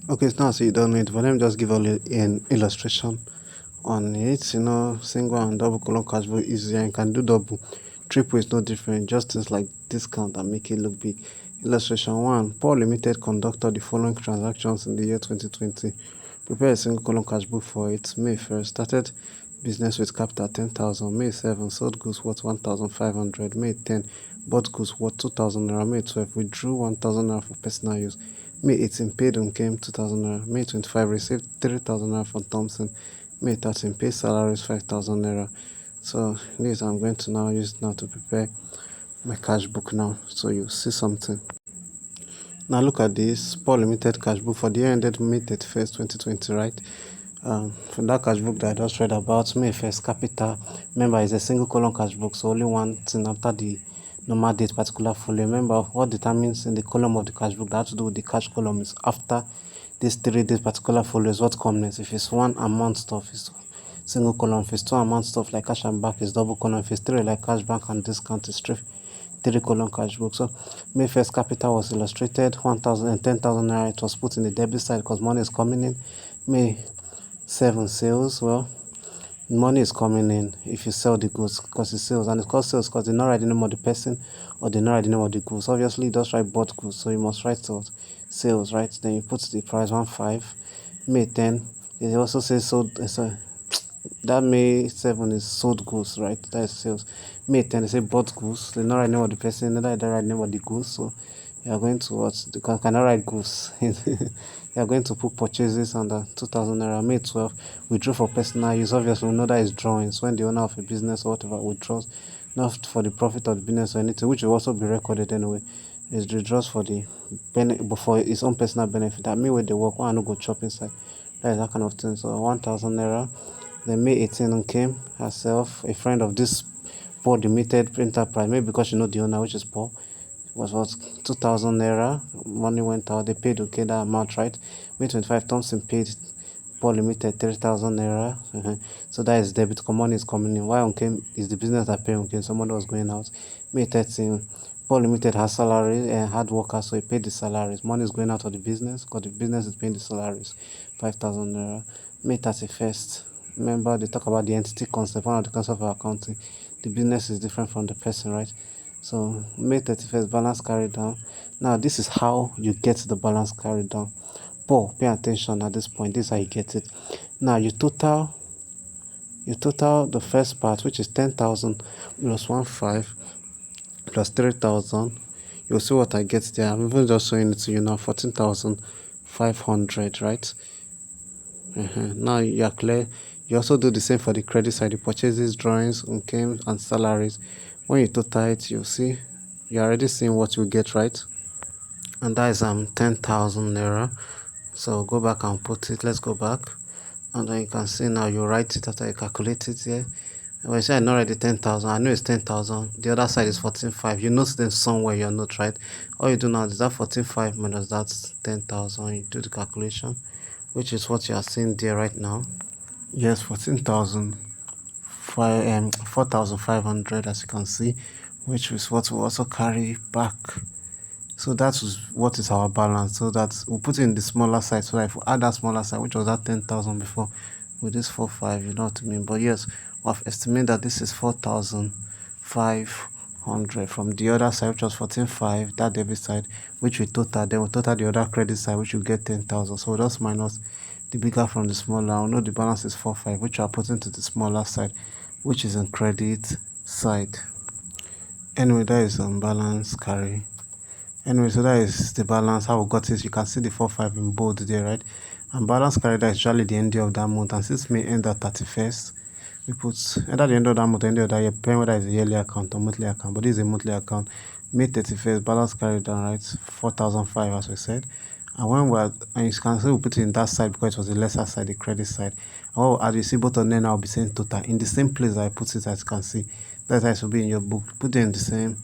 Okay, so now so you don't need, but let me just give an illustration on it. Single and double column cash flow easier. You can do double. Triple is no different, just things like discount and make it look big. Illustration 1. Paul Limited conducted the following transactions in the year 2020. Prepare a single column cash book for it. May 1st, started business with capital 10,000. May 7, sold goods worth 1,500. May 10, bought goods worth 2,000 naira. May 12, withdrew 1,000 naira for personal use. May 18, paid on came 2,000 naira. May 25, received 3,000 naira from Thompson. May 13, paid salaries 5,000 naira. So this I'm going to now use now to prepare my cash book now. So you see something. Now look at this Paul Limited cash book for the year ended May 31st, 2020, right? From that cash book that I just read about, May 1st capital, remember, is a single column cash book, so only one thing after the normal date particular folio. Remember, what determines in the column of the cash book that has to do with the cash column is after this 3 days particular folio is what comes next. If it's one amount stuff, it's single column. If it's two amount stuff like cash and back, is double column. If it's three like cash back and discount, is three column cash book. So May 1st capital was illustrated 1,000 and 10,000 naira. It was put in the debit side because money is coming in. May 7 sales. Well, money is coming in if you sell the goods because it's sales, and it's called sales because they're not writing the name of the person or they're not writing the name of the goods. Obviously, it does write bought goods, so you must write sales, right? Then you put the price 1,500. May 10, it also says sold. That May 7 is sold goods, right? That is sales. May 10, they say bought goods. They not write name of the person, neither they write name of the goods. So you are going to what? You cannot write goods. You are going to put purchases under 2,000 naira. May 12, withdraw for personal use. Obviously, we know that is drawings when the owner of a business or whatever withdraws, not for the profit of the business or anything, which will also be recorded anyway. Is withdraws for the for his own personal benefit. That mean when they work, one no go chop inside. That is that kind of thing. So 1,000 naira. Then May 18 came herself, a friend of this Paul Limited Enterprise, maybe because she know the owner, which is Paul, was what 2,000 naira. Money went out, they paid okay that amount, right? May 25, Thompson paid Paul Limited 3,000 naira. So that is debit, money is coming in. Why Unkem is the business that pay Unkem, someone was going out. May 13, Paul Limited has salary and hard workers, so he paid the salaries. Money is going out of the business because the business is paying the salaries, 5,000 naira. May 31st, remember they talk about the entity concept, one of the concepts of accounting. The business is different from the person, right? So May 31st, balance carried down. Now this is how you get the balance carried down. Paul, pay attention at this point. This is how you get it. Now you total the first part, which is 10,000 plus 1,500 plus 3,000. You'll see what I get there. I'm even just showing it to you now. 14,500, right? Now you are clear. You also do the same for the credit side, the purchases, drawings, income, and salaries. When you total it, you'll see you're already seeing what you get, right? And that is 10,000 naira. So go back and put it. Let's go back. And then you can see now you write it after you calculate it here. When I say I know already 10,000, I know it's 10,000. The other side is 14,500. You note them somewhere you're not, right? All you do now is that 14,500 minus that 10,000. You do the calculation, which is what you are seeing there right now. Yes, 14,000. 4,500, as you can see, which is what we also carry back. So that is what is our balance. So that we'll put it in the smaller side. So that if we add that smaller side, which was at 10,000 before, with this 4,500, you know what I mean. But yes, we have estimated that this is 4,500 from the other side, which was 14,500, that debit side, which we total. Then we total the other credit side, which will get 10,000. So we just minus the bigger from the smaller. We know the balance is 4,500, which we are putting to the smaller side, which is in credit side. Anyway, that is balance carry. Anyway, so that is the balance, how we got it. You can see the 4,500 in bold there, right? And balance carry that is usually the end of that month. And since May end at 31st, we put either the end of that month or end of that year, depending whether it's a yearly account or monthly account. But this is a monthly account. May 31st, balance carry down, right? 4,500, as we said. And when we're, and you can see we put it in that side because it was the lesser side, the credit side. Oh, as you see, both of them, I'll be saying total in the same place I put it, as you can see. That's how it should be in your book. Put them in the same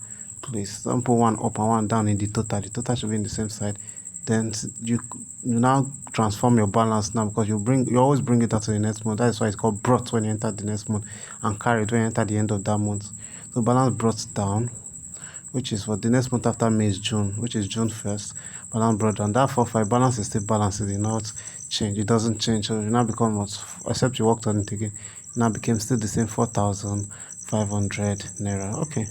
place. Don't put one up and one down in the total. The total should be in the same side. Then you now transform your balance now because you always bring it out to the next month. That is why it's called brought when you enter the next month and carried when you enter the end of that month. So balance brought down which is for the next month after May is June, which is June 1st. Balance brought down. That 4-5 balance is still balanced. It did not change. It doesn't change. So it now become what, except you worked on it again. It now became still the same 4,500 naira. Okay.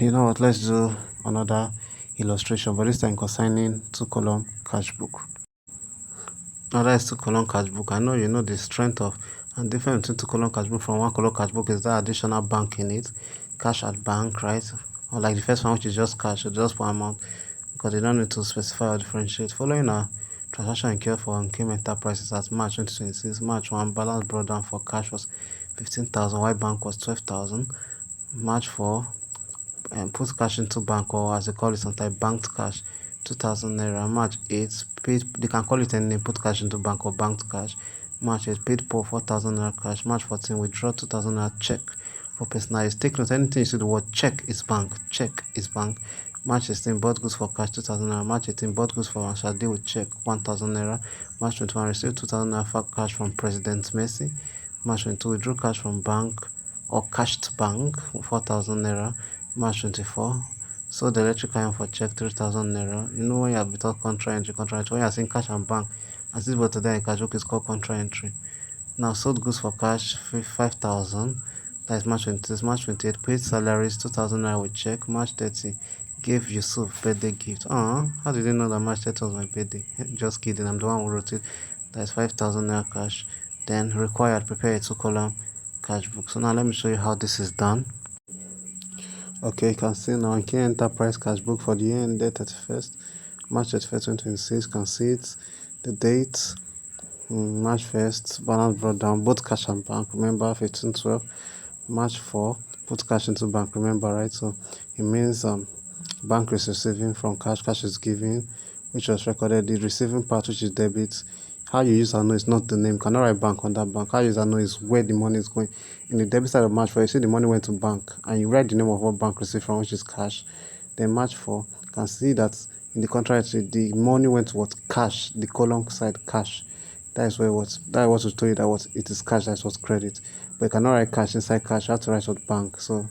You know what? Let's do another illustration, but this time concerning two column cash book. Now that is two column cash book. I know you know the strength of and difference between two column cash book from one column cash book is that additional bank in it, cash at bank, right? Or like the first one, which is just cash, just one amount, because they don't need to specify or differentiate. Following a transaction incurred for Nkem Enterprises at March 2026, March 1 balance brought down for cash was 15,000, while bank was 12,000. March 4 put cash into bank, or as they call it sometimes banked cash, 2,000 naira. March 8 paid, they can call it any, put cash into bank or banked cash. March 8 paid for 4,000 naira cash. March 14 withdraw 2,000 naira check for personal use. Take note, anything you see the word check is bank, check is bank. March 16 bought goods for cash 2,000 naira. March 18 bought goods for Ashade with check 1,000 naira. March 21 received 2,000 naira for cash from President Messi. March 22 withdrew cash from bank or cashed bank 4,000 naira. March 24 sold the electric iron for check 3,000 naira. You know when you have without contra entry, when you are seeing cash and bank, as this but today in cash book is called contra entry. Now sold goods for cash 5,000. That is March 26. March 28 paid salaries 2,000 naira with check. March 30 gave Yusuf birthday gift. How did you know that March 30 was my birthday? Just kidding, I'm the one who wrote it. That is 5,000 naira cash. Then required, prepare a two column cash book. So now let me show you how this is done. Okay, you can see now Nkem Enterprise cash book for the year ended 31st March 31st 2026. You can see it, the date, March 1st, balance brought down, both cash and bank. Remember 1512. March 4, put cash into bank. Remember, right? So it means bank is receiving from cash, cash is giving, which was recorded. The receiving part, which is debit. How you use and know is not the name. You cannot write bank on that bank. How you use and know is where the money is going. In the debit side of March 4, you see the money went to bank, and you write the name of what bank received from, which is cash. Then March 4, you can see that in the contract, the money went to what? Cash, the column side cash. That is where what that was to tell you that what it is cash, that's what credit. But you cannot write cash inside cash, you have to write what bank. So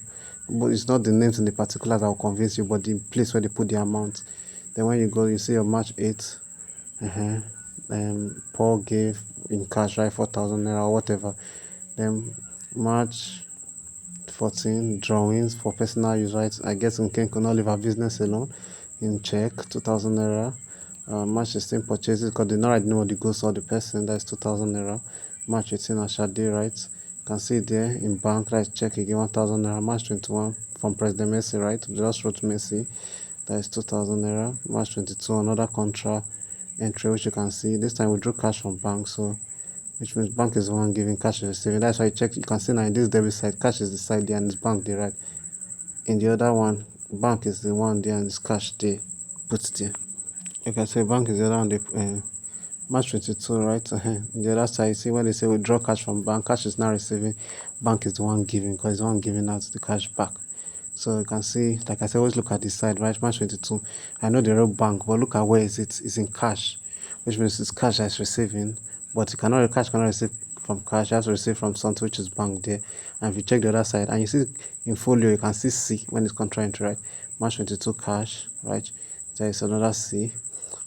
but it's not the names in the particulars that will convince you, but the place where they put the amount. Then when you go, you see your March 8, Paul gave in cash, right, 4,000 naira or whatever. Then March 14 drawings for personal use, right? I guess Nkem could not leave her business alone in check 2,000 naira. March 16 purchases, because they not write the name of the goods or the person, that's 2,000 naira. March 18 Ashade, right? You can see there in bank, right? Check again 1,000 naira. March 21 from President Messi, right? Just wrote Messi, that is 2,000 naira. March 22 another contra entry, which you can see this time we drew cash from bank, so which means bank is the one giving, cash is receiving. That's why you check, you can see now in this debit side, cash is the side there and it's bank there, right? In the other one, bank is the one there and it's cash there, put there. You can say bank is the other one, the March 22, right? The other side, you see when they say withdraw cash from bank, cash is now receiving, bank is the one giving, because it's the one giving out the cash back. So you can see, like I said, always look at this side, right? March 22. I know the real bank, but look at where is it? It's in cash, which means it's cash that's receiving. But you cannot, cash cannot receive from cash, you have to receive from something which is bank there. And if you check the other side, and you see in folio, you can see C when it's contra entry, right? March 22 cash, right? There is another C.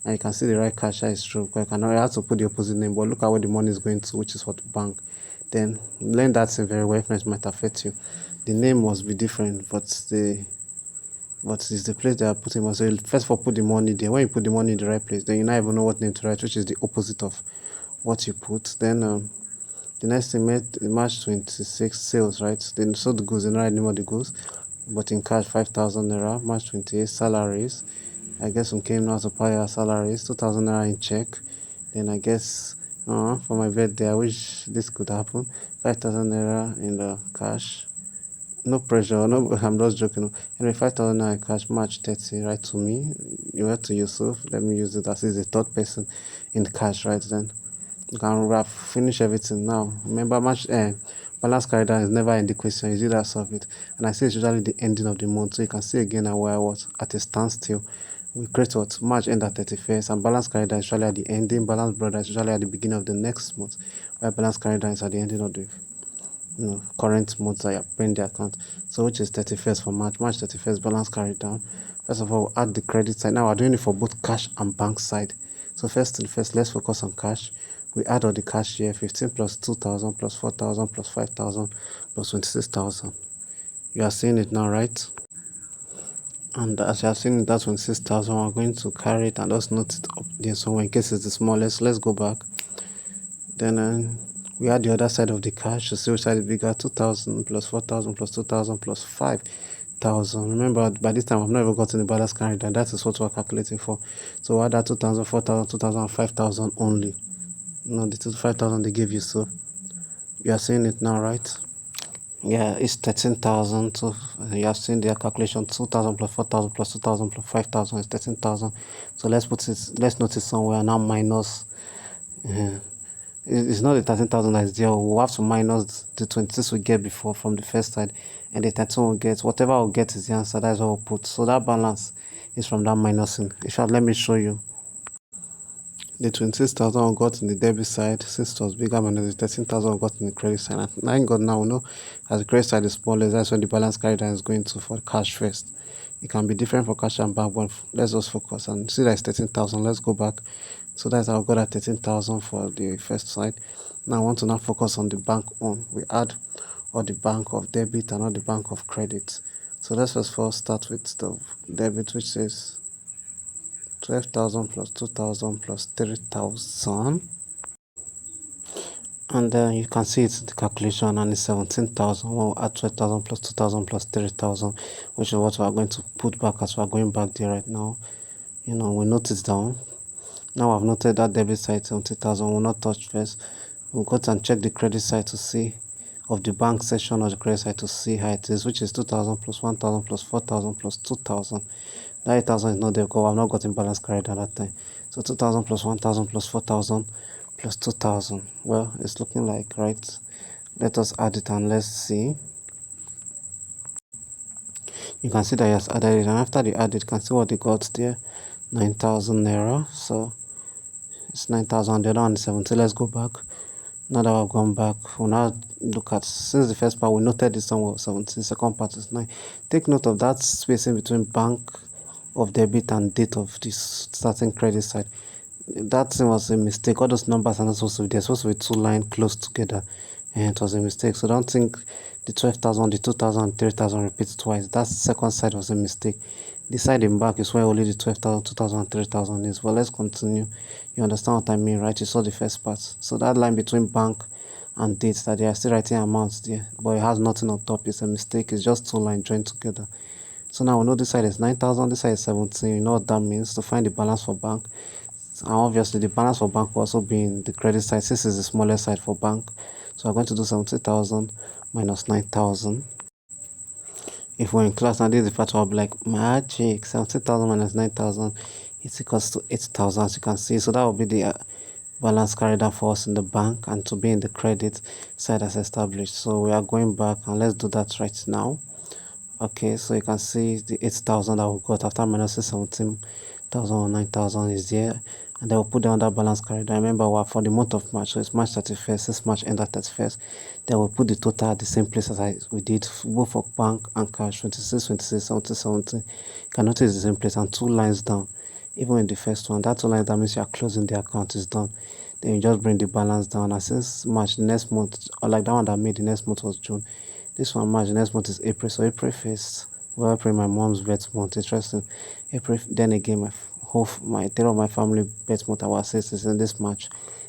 And you can see the right cash, that is true, because you have to put the opposite name, but look at where the money is going to, which is what bank. Then learn that thing very well, if not it might affect you. The name must be different, but it's the place they are putting money. So you first of all put the money there. When you put the money in the right place, then you not even know what name to write, which is the opposite of what you put. Then the next thing, March 26 sales, right? Then sold the goods, they don't write the name of the goods, but in cash 5,000 naira. March 28 salaries. I guess some came now to pay our salaries, 2,000 naira in check. Then I guess for my birthday, I wish this could happen. 5,000 naira in the cash. No pressure, no, I'm just joking. Anyway, 5,000 naira in cash, March 30, right to me. You went to Yusuf. Let me use it as is the third person in the cash, right then. You can wrap, finish everything now. Remember, balance carried down is never in the question. You either solve it. And I say it's usually the ending of the month. So you can see again where I was at a standstill. We create what March end at 31st, and balance carried down is usually at the ending. Balance brought down is usually at the beginning of the next month, where balance carried down is at the ending of the current months that you're paying the account. So which is 31st for March 31st balance carried down. First of all, we'll add the credit side. Now we're doing it for both cash and bank side. So first thing first, let's focus on cash. We add all the cash here: 15 plus 2,000 plus 4,000 plus 5,000 plus 26,000. You are seeing it now, right? And as you have seen that 26,000, we're going to carry it and just note it up there somewhere in case it's the smallest. Let's go back. Then we add the other side of the cash to see which side is bigger: 2,000 plus 4,000 plus 2,000 plus 5,000. Remember, by this time I've not even gotten the balance carried, and that is what we're calculating for. So we'll add that 2,000, 4,000, 2,000, 5,000 only. The 5,000 they gave you. So you are seeing it now, right? Yeah, it's 13,000. So you have seen their calculation: 2,000 plus 4,000 plus 2,000 plus 5,000 is 13,000. So let's notice somewhere now minus. Uh, it's not the 13,000 that is there. We'll have to minus the 26 we get before from the first side, and the 13 we get. Whatever we'll get is the answer. That's what we'll put. So that balance is from that minusing. In fact, let me show you. The 26,000 we got in the debit side, since it was bigger minus the 13,000 we got in the credit side. And thank God now we know as the credit side is smallest, that's when the balance carried down is going to for cash first. It can be different for cash and bank, but let's just focus and see that it's 13,000. Let's go back. So that's how I got at 13,000 for the first side. Now I want to now focus on the bank one. We add all the bank of debit and all the bank of credit. So let's first start with the debit, which says 12,000 plus 2,000 plus 3,000. And then you can see it's the calculation, and it's 17,000. We'll add 12,000 plus 2,000 plus 3,000, which is what we are going to put back as we are going back there right now. We note it down. Now I've noted that debit side 70,000. We'll not touch first. We'll go and check the credit side to see of the bank section of the credit side to see how it is, which is 2,000 plus 1,000 plus 4,000 plus 2,000. That 8,000 is not there because I've not gotten balance carried at that time. So 2,000 plus 1,000 plus 4,000 plus 2,000. Well, it's looking like, right? Let us add it and let's see. You can see that he has added it, and after they added, you can see what they got there: 9,000 naira. So it's 9,000. The other one is 70. Let's go back. Now that we've gone back, we'll now look at, since the first part we noted this one was 70, the second part is 9. Take note of that spacing between bank of debit and date of this starting credit side. That thing was a mistake. All those numbers are not supposed to be there. Supposed to be two lines close together, and it was a mistake. So don't think the 12,000, the 2,000, 3,000 repeats twice. That second side was a mistake. The side in back is where only the 12,000, 2,000, 3,000 is. Well, let's continue. You understand what I mean, right? You saw the first part. So that line between bank and date, that they are still writing amounts there, but it has nothing on top. It's a mistake. It's just two lines joined together. So now we know this side is 9,000, this side is 17. You know what that means to find the balance for bank. And obviously the balance for bank will also be in the credit side. This is the smallest side for bank. So we're going to do 70,000 minus 9,000. If we're in class now, this is the part where I'll be like, magic, 70,000 minus 9,000 is equals to 8,000, as you can see. So that will be the balance carried out for us in the bank and to be in the credit side as established. So we are going back and let's do that right now. Okay, so you can see the 8,000 that we got after minus 17,000 or 9,000 is there, and then we'll put down that balance carried. Remember, we're for the month of March, so it's March 31st, since March end at 31st. Then we'll put the total at the same place as we did both for bank and cash: 26, 26, 70, 70. You can notice the same place and two lines down. Even in the first one, that two lines, that means you are closing the account is done. Then you just bring the balance down, and since March, the next month, or like that one that made the next month was June. This one March, the next month is April. So April 1st, well, April, my mom's birth month. Interesting. April, then again, my three of my family birth month, our sisters in this March.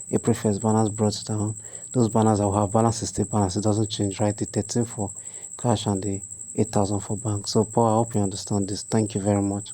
April 1st, balance brought down. Those banners I will have, balance is still balance. It doesn't change, right? The 13 for cash and the 8,000 for bank. So Paul, I hope you understand this. Thank you very much.